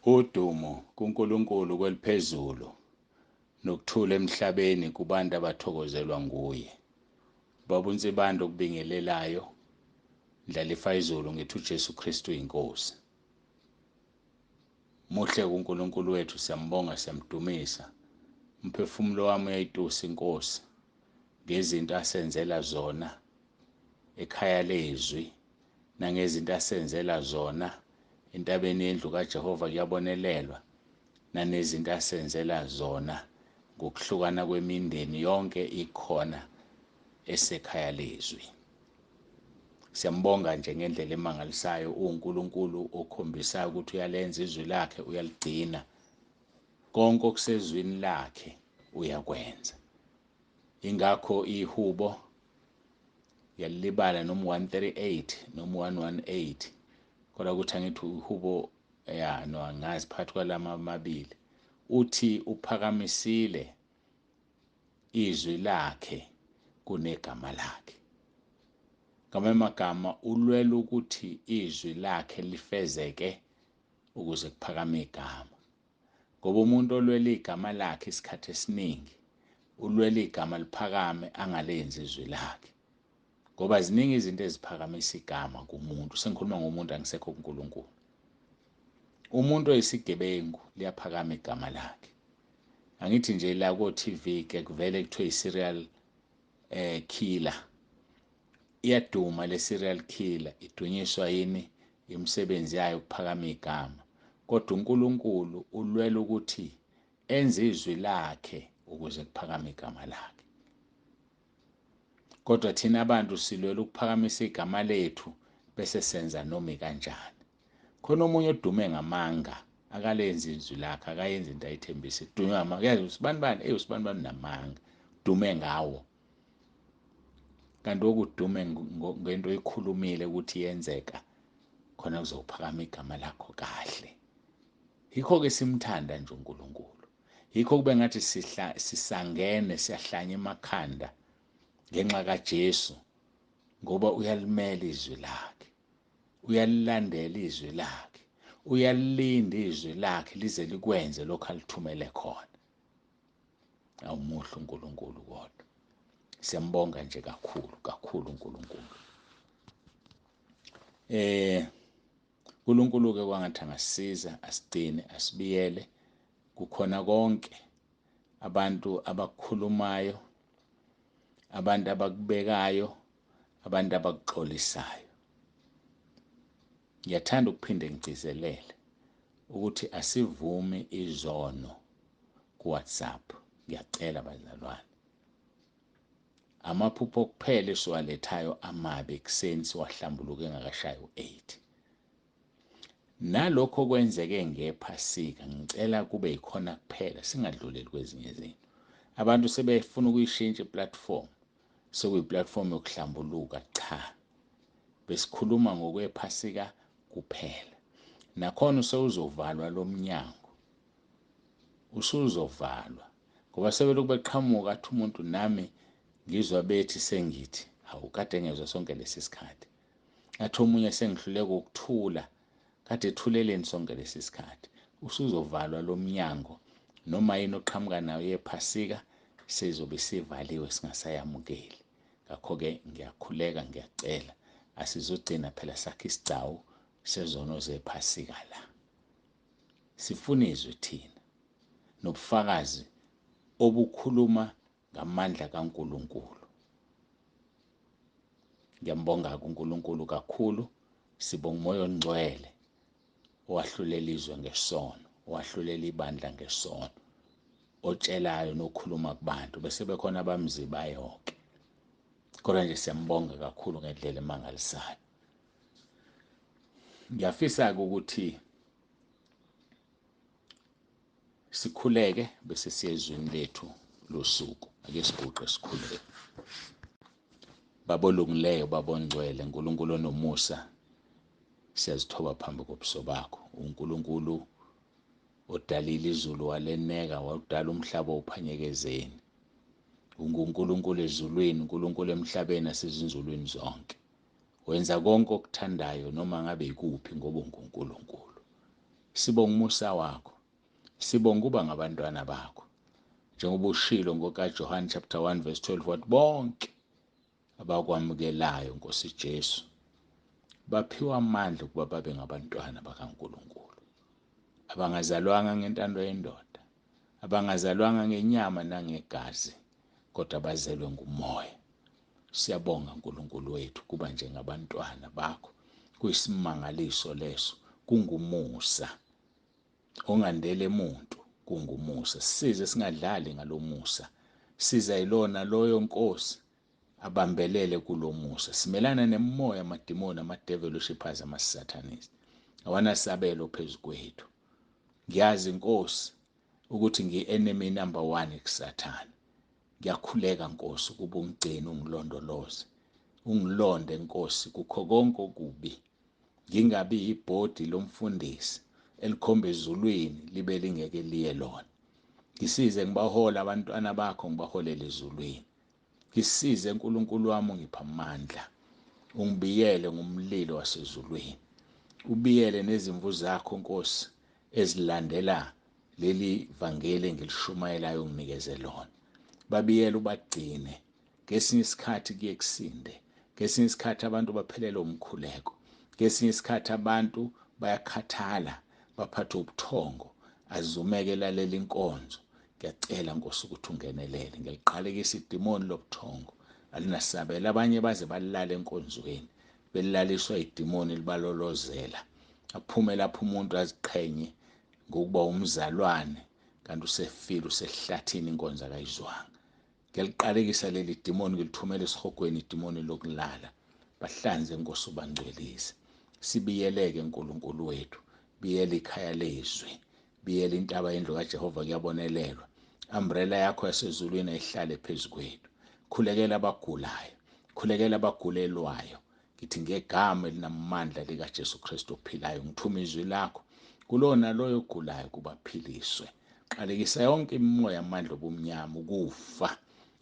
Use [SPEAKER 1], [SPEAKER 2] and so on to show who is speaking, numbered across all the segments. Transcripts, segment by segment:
[SPEAKER 1] Udumo kuNkulunkulu kweliphezulu nokuthula emhlabeni kubantu abathokozelwa nguye. Baba uNsibande okubingelelayo, Ndlalifa izulu ngithi uJesu Kristu inkosi. Muhle kuNkulunkulu wethu, siyambonga siyamdumisa. Umphefumulo wami uyayitusa inkosi ngezinto asenzela zona ekhaya lezwi nangezinto asenzela zona entabeni yendlu kaJehova kuyabonelelwa, nanezinto asenzela zona ngokuhlukana kwemindeni yonke ikhona esekhaya lezwi. Siyambonga nje ngendlela emangalisayo, uNkulunkulu okhombisayo ukuthi uyalenza izwi lakhe, uyaligcina. Konke okusezwini lakhe uyakwenza. Ingakho ihubo yalibala noma 138 noma 118, kodwa ukuthi angithi ihubo no angazi phakathi kwalama amabili. Uthi uphakamisile izwi lakhe kunegama lakhe. Ngamagama ulwela ukuthi izwi lakhe lifezeke ukuze kuphakame igama. Ngoba umuntu olwela igama lakhe isikhathi esiningi ulwela igama liphakame angalenzi izwi lakhe. Ngoba ziningi izinto eziphakamisa igama kumuntu. Sengikhuluma ngomuntu, angisekho kuNkulunkulu. Umuntu oyisigebengu liyaphakama igama lakhe. Angithi nje la ko TV ke kuvele kuthiwe serial killer. Iyaduma le serial killer, idunyiswa yini imisebenzi yayo ukuphakama igama. Kodwa uNkulunkulu ulwela ukuthi enze izwi lakhe ukuze kuphakame igama lakhe. Kodwa thina abantu silwela ukuphakamisa igama lethu bese senza noma kanjani. Khona omunye odume ngamanga, akalenzi izwi lakhe, akayenzi into ayithembisa. Kudunywa ngamanga, yazi uSibandibani, uSibandibani namanga, dume ngawo. Kanti okudume ngento oyikhulumile ukuthi yenzeka khona kuzophakama igama lakho kahle. Yikho-ke simthanda nje uNkulunkulu. Yikho kube ngathi sisangene siyahlanya emakhanda ngenxa kaJesu, ngoba uyalimela izwi lakhe, uyalilandela izwi lakhe, uyalilinda izwi lakhe lize likwenze lokho alithumele khona. Awumuhle uNkulunkulu kodwa. Siyambonga nje kakhulu uNkulunkulu. uNkulunkulu-ke kwangathi angasisiza, asigcine, asibiyele kukhona konke, abantu abakukhulumayo, abantu abakubekayo, abantu abakuxolisayo. Ngiyathanda ukuphinde ngigcizelele ukuthi asivumi izono kuWhatsApp. Ngiyacela bazalwane. Amaphupho okuphela esiwalethayo amabi ekuseni siwahlambuluke engakashayi u-8. Nalokho kwenzeke ngephasika ngicela kube yikhona kuphela, singadluleli kwezinye izinto. Abantu sebefuna ukuyishintsha iplatform, sekuyiplatform yokuhlambuluka. Cha, besikhuluma ngokwephasika kuphela. Nakhona usewuzovalwa lo mnyango, usuzovalwa ngoba sebelokhu beqhamuka athi umuntu nami ngizwa bethi sengithi hawu kade ngezwe sonke lesi sikhathi. Athi omunye sengihluleka ukuthula, kade ethuleleni sonke lesi sikhathi. Usuzovalwa lo mnyango, noma yini oqhamuka nayo yephasika sezobe sivaliwe, singasayamukeli. Ngakho-ke ngiyakhuleka, ngiyacela asizogcina phela sakhe isigcawu sezono zephasika la. Sifuna izwi thina nobufakazi obukhuluma ngamandla kaNkulunkulu. Ngiyambonga uNkulunkulu kakhulu. Sibonga uMoya oNgcwele owahlulela izwe ngesono, owahlulela ibandla ngesono, otshelayo nokhuluma kubantu bese bekhona abamzibayo-ke. Kodwa nje siyambonga kakhulu ngendlela emangalisayo. Ngiyafisa-ke ukuthi sikhuleke bese siyezwini lethu losuku. Ake siguqe sikhuleke. Baba olungileyo, Baba ongcwele, uNkulunkulu onomusa, siyazithoba phambi kobuso bakho. uNkulunkulu odalile izulu waleneka, wadala umhlaba uphanyekezeni. UNkulunkulu ezulwini, uNkulunkulu emhlabeni nasezinzulwini zonke. Wenza konke okuthandayo noma ngabe ikuphi ngoba uNkulunkulu. Sibonga umusa wakho, sibonga uba ngabantwana bakho, njengoba ushilo ngokaJohn chapter 1 verse 12 wathi bonke abakwamukelayo Nkosi Jesu baphiwa amandla ukuba babe ngabantwana bakaNkulunkulu, abangazalwanga ngentando yendoda, abangazalwanga ngenyama nangegazi, kodwa bazelwe ngumoya. Siyabonga Nkulunkulu wethu kuba njengabantwana bakho. Kuyisimangaliso leso, kungumusa ongandele umuntu, kungumusa. Size singadlali ngalomusa, siza yilona loyo Nkosi abambelele kulomusa. Simelana nemoya, amadimoni, amadevilshipers, amasatanist, awanasabelo phezu kwethu. Ngiyazi Nkosi ukuthi ngi-enemy number 1 kuSathane. Ngiyakhuleka Nkosi ukuba ungigcine, ungilondoloze, ungilonde Nkosi kukho konke okubi. Ngingabi ibhodi lomfundisi elikhomba ezulwini libe lingeke liye lona. Ngisize ngibahola abantwana bakho, ngibaholele ezulwini. Ngisize Nkulunkulu wami, ungipha amandla, ungibiyele ngumlilo wasezulwini, ubiyele nezimvu zakho Nkosi ezilandela leli vangeli engilishumayelayo unginikeze lona. Babiyele ubagcine. Ngesinye isikhathi kuye kusinde, ngesinye isikhathi abantu baphelele umkhuleko, ngesinye isikhathi abantu bayakhathala, baphathe ubuthongo, azumeke lalela inkonzo. Ngiyacela Nkosi ukuthi ungenelele. Ngiyaliqalekisa idimoni lobuthongo, alinasabela. Abanye baze balala enkonzweni, belaliswa idimoni libalolozela, aphume lapho umuntu aziqhenye ngokuba umzalwane kanti usefile, usehlathini, inkonzo akayizwanga. Ngiyaliqalekisa leli dimoni, ngilithumela esihogweni idimoni lokulala. Bahlanze Nkosi, ubangcwelise. Sibiyeleke Nkulunkulu wethu, biyele ikhaya lezwi, biyele intaba yendlu kaJehova kuyabonelelwa. Umbrella yakho yasezulwini ayihlale phezu kwethu. Khulekela abagulayo, khulekela abagulelwayo. Ngithi ngegama elinamandla likaJesu Kristu ophilayo, ngithuma izwi lakho kulona loyo ogulayo kubaphiliswe. Qalekisa yonke imimoya amandla obumnyama, ukufa,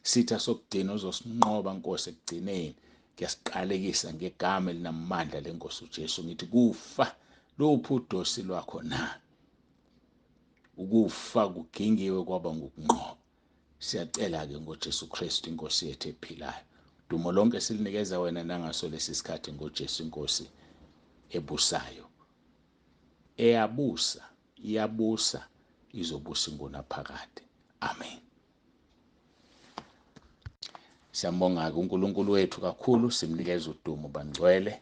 [SPEAKER 1] sitha sokugcina uzosinqoba Nkosi ekugcineni. Ngiyasiqalekisa ngegama elinamandla lenkosi uJesu. Ngithi kufa, luphi udosi lwakho na? Ukufa kugingiwe kwaba ngokunqoba. Siyacela-ke ngoJesu Kristu inkosi yethu ephilayo. Dumo lonke silinikeza wena nangaso lesi sikhathi ngoJesu inkosi ebusayo, eyabusa, iyabusa, izobusa ingunaphakade. Amen. Siyambonga uNkulunkulu wethu kakhulu, simnikeza udumo bangcwele.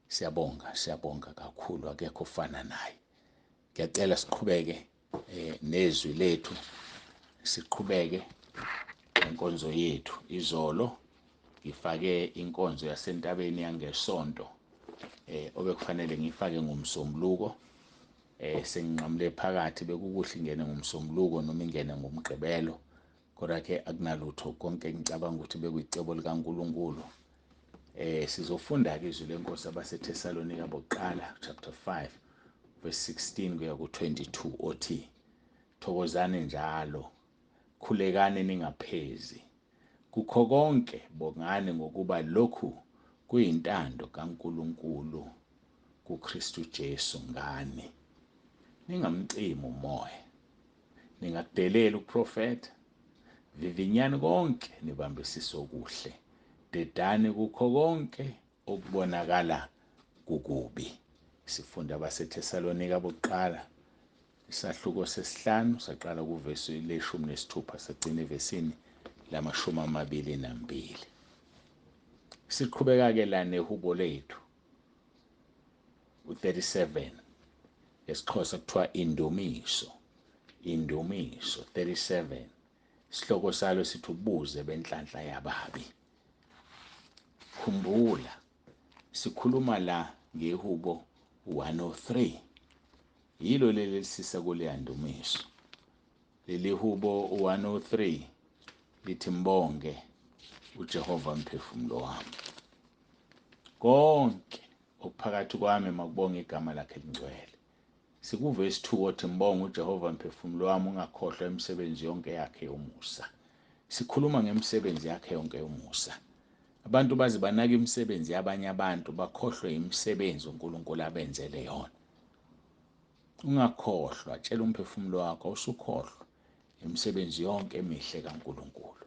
[SPEAKER 1] Siyabonga kakhulu, akekho ofana naye. Ngiyacela siqhubeke nezwi lethu, siqhubeke inkonzo yethu. Izolo ngifake inkonzo yasentabeni yangesonto obekufanele ngifake ngomsombuluko. Senginqamule phakathi, bekukuhle ingene ngomsombuluko noma ingene ngomgqibelo, kodwa ke akunalutho, konke ngicabanga ukuthi bekuyicebo likaNkulunkulu. Sizofunda-ke izwi lenkosi abaseThesalonika bokuqala chapter 5 verse 16 kuya ku-22 othi, thokozani njalo, khulekani ningaphezi, kukho konke bongani ngokuba lokhu kuyintando kaNkulunkulu kuKristu Jesu ngani. Ningamcimi umoya, ningakudeleli ukuprofetha, vivinyani konke, nibambisise okuhle, dedani kukho konke okubonakala kukubi. Sifunda abaseThesalonika bokuqala isahluko sesihlanu, saqala kuvesi le-16 sagcina evesini lama-22. Siqhubeka-ke la nehubo lethu u-37, esiXhosa kuthiwa indumiso. Indumiso 37, isihloko salo sithi ubuze benhlanhla yababi. Khumbula sikhuluma la ngehubo 103, yilo leli sisa kule ndumiso. Leli hubo 103 lithi mbonge uJehova mphefumulo wami, konke okuphakathi kwami makubonga igama lakhe elingcwele. Sikuvesi 2 othi mbonge uJehova mphefumulo wami, ungakhohlwa imisebenzi yonke yakhe yomusa. Sikhuluma ngemisebenzi yakhe yonke yomusa. Abantu bazi banaka imisebenzi yabanye abantu, bakhohlwe imisebenzi uNkulunkulu abenzele yona. ungakhohlwa, tshela umphefumulo wakho usukhohlwa imisebenzi yonke emihle kaNkulunkulu.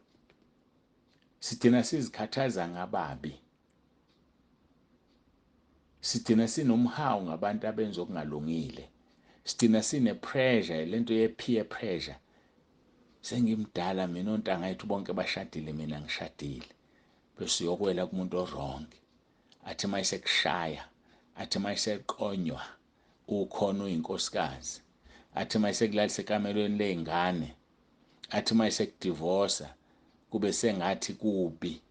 [SPEAKER 1] Sidina sizikhathaza ngababi, sidina sinomhawu ngabantu abenza okungalungile, sidina sine-pressure, lento ye-peer pressure. Sengimdala mina, ontanga yethu bonke bashadile, mina ngishadile, bese uyokwela kumuntu o-wrong. Athi mayesekushaya, athi mayeseqonywa ukhona uyinkosikazi, athi mayesekulalisa ekamelweni ley'ngane, athi mayesekudivosa kube sengathi kubi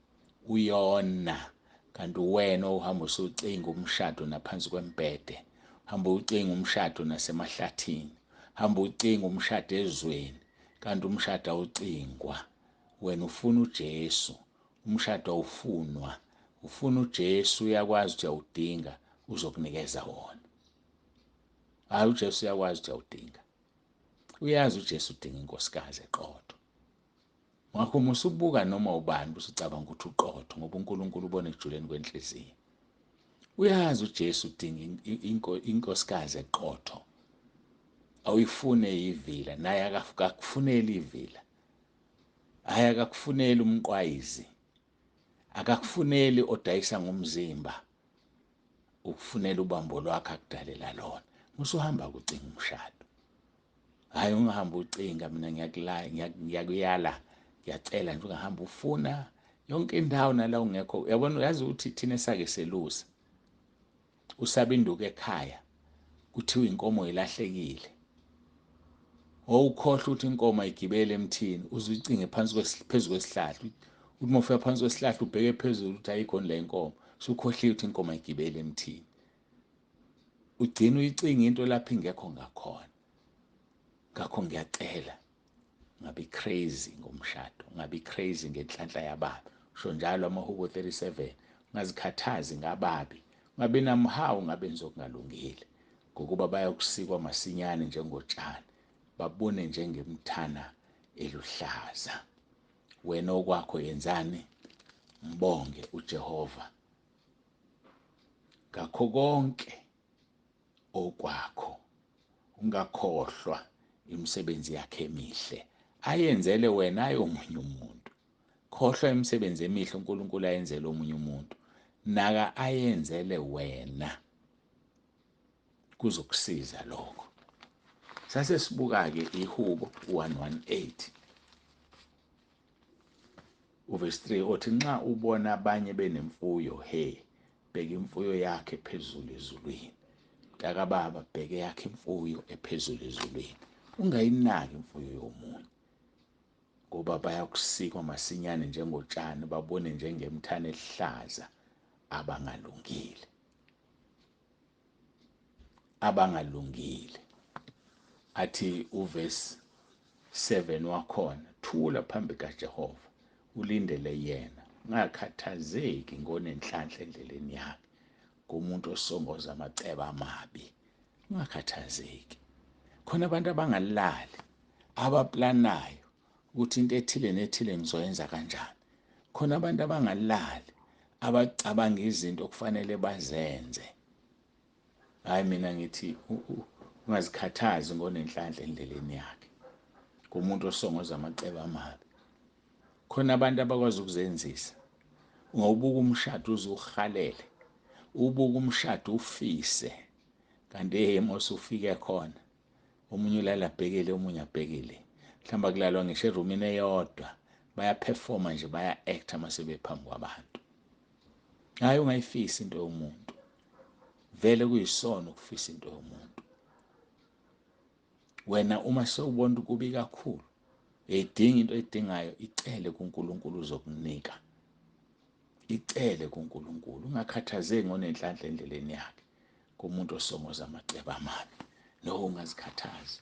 [SPEAKER 1] uyona, kanti wena uhamba usucinga umshado naphansi kwembhede, hamba ucinga umshado nasemahlathini, hamba ucinga umshado ezweni, kanti umshado awucingwa. Wena ufuna uJesu, umshado awufunwa. Ufuna uJesu, uyakwazi ukuthi awudinga, uzokunikeza wona. Hayi, uJesu uyakwazi ukuthi awudinga. Uyazi uJesu udinga inkosikazi eqotho. Ngakho uma usubuka noma ubani usucabanga ukuthi uqotho, ngoba uNkulunkulu ubona ekujuleni kwenhliziyo. Uyazi uJesu udinga inkosikazi eqotho. Awuyifune ivila, naye akakufuneli ivila. Hayi, akakufuneli umqwayizi, akakufuneli odayisa ngomzimba, ukufunela ubambo lwakho akudalela lona. Usuhamba kucinga umshado. Hayi, ungahamba ucinga, mina ngiyakuyala, ngiyacela nje ungahamba ufuna yonke indawo nala ungekho. Uyabona, uyazi ukuthi thina esake selusa, usaba induku ekhaya, kuthiwa inkomo ilahlekile. Wawukhohlwa ukuthi inkomo ayigibele emthini, uzuyicinge phezu kwesihlahla. Uthi uma ufika phansi kwesihlahla ubheke phezulu ukuthi ayikho la inkomo, usukhohliwe ukuthi inkomo ayigibele emthini. Ugcina uyicinga into lapho ingekho ngakhona. Ngakho ngiyacela, ngabe crazy ngomshado, ngabe crazy ngenhlanhla yababi. Usho njalo amaHubo 37, ungazikhathazi ngababi, ungabi namhawu ngabenza okungalungile, ngokuba bayakusikwa masinyane njengotshani, babone njengemthana eluhlaza. Wena okwakho yenzani? Mbonge uJehova ngakho konke okwakho, ungakhohlwa imisebenzi yakhe emihle ayenzele wena, ayomunye umuntu. Khohlwa imisebenzi emihle uNkulunkulu ayenzele omunye umuntu, naka ayenzele wena, kuzokusiza lokho. Sase sibuka-ke iHubo 118 uverse 3, othi nxa ubona abanye benemfuyo, he, bheka imfuyo yakhe phezulu ezulwini. Mntaka baba, bheke yakhe imfuyo ephezulu ezulwini. Ungayinaki imfuyo yomunye, ngoba bayakusikwa masinyane njengotshani, babone njengemthana ehlaza abangalungile. Abangalungile. Athi uverse 7 wakhona, thula phambi kaJehova, ulindele yena, ungakhathazeki ngonenhlanhla endleleni yakhe, kumuntu osongoza amacebo amabi. Ungakhathazeki. Khona abantu abangalali, abaplanayo ukuthi into ethile nethile ngizoyenza kanjani. Khona abantu abangalali, abacabanga izinto okufanele bazenze. Hayi, mina ngithi ungazikhathazi ngonenhlanhla endleleni yakhe, kumuntu osongoza amacebo amabi. Khona abantu abakwazi ukuzenzisa. Ungawubuka umshado uze uhalele, ubuka umshado ufise, kanti mose ufike khona omunye ulala abhekile, omunye abhekile, mhlawumbe kulalwa ngisho erumini eyodwa, bayaphefoma nje, baya-acta mase bephambi kwabantu. Hayi, ungayifisi into yomuntu. Vele kuyisono ukufisa into yomuntu. Wena uma sewubona ukubi kakhulu, edinga into edingayo, icele kuNkulunkulu uzokunika. Icele kuNkulunkulu, ungakhathazeki ngonenhlanhla endleleni yakhe, kumuntu osongoza amacebo amabi. No, ungazikhathazi,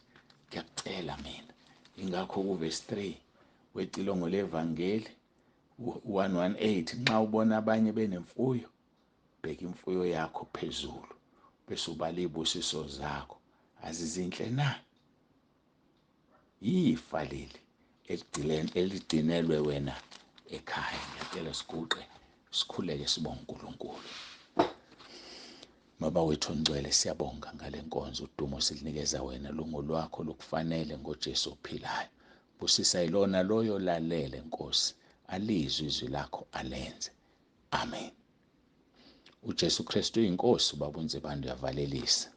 [SPEAKER 1] ngiyakucela mina. Ingakho kuverse 3 wecilongo levangeli 118, nxa ubona abanye benemfuyo, bheka imfuyo yakho phezulu, bese ubala izibusiso zakho. Azizinhle na? Ifa leli elidinelwe wena ekhaya. Ngiyacela siguqe, sikhuleke, sibonge uNkulunkulu. Baba wethu ongcwele, siyabonga ngale nkonzo, udumo silinikeza wena, lungu lwakho lukufanele ngoJesu ophilayo. Busisa yilona loyo lalele Nkosi, alizwe izwi lakho alenze. Amen. uJesu Kristu uyinkosi, Baba uNsibande, uyavalelisa.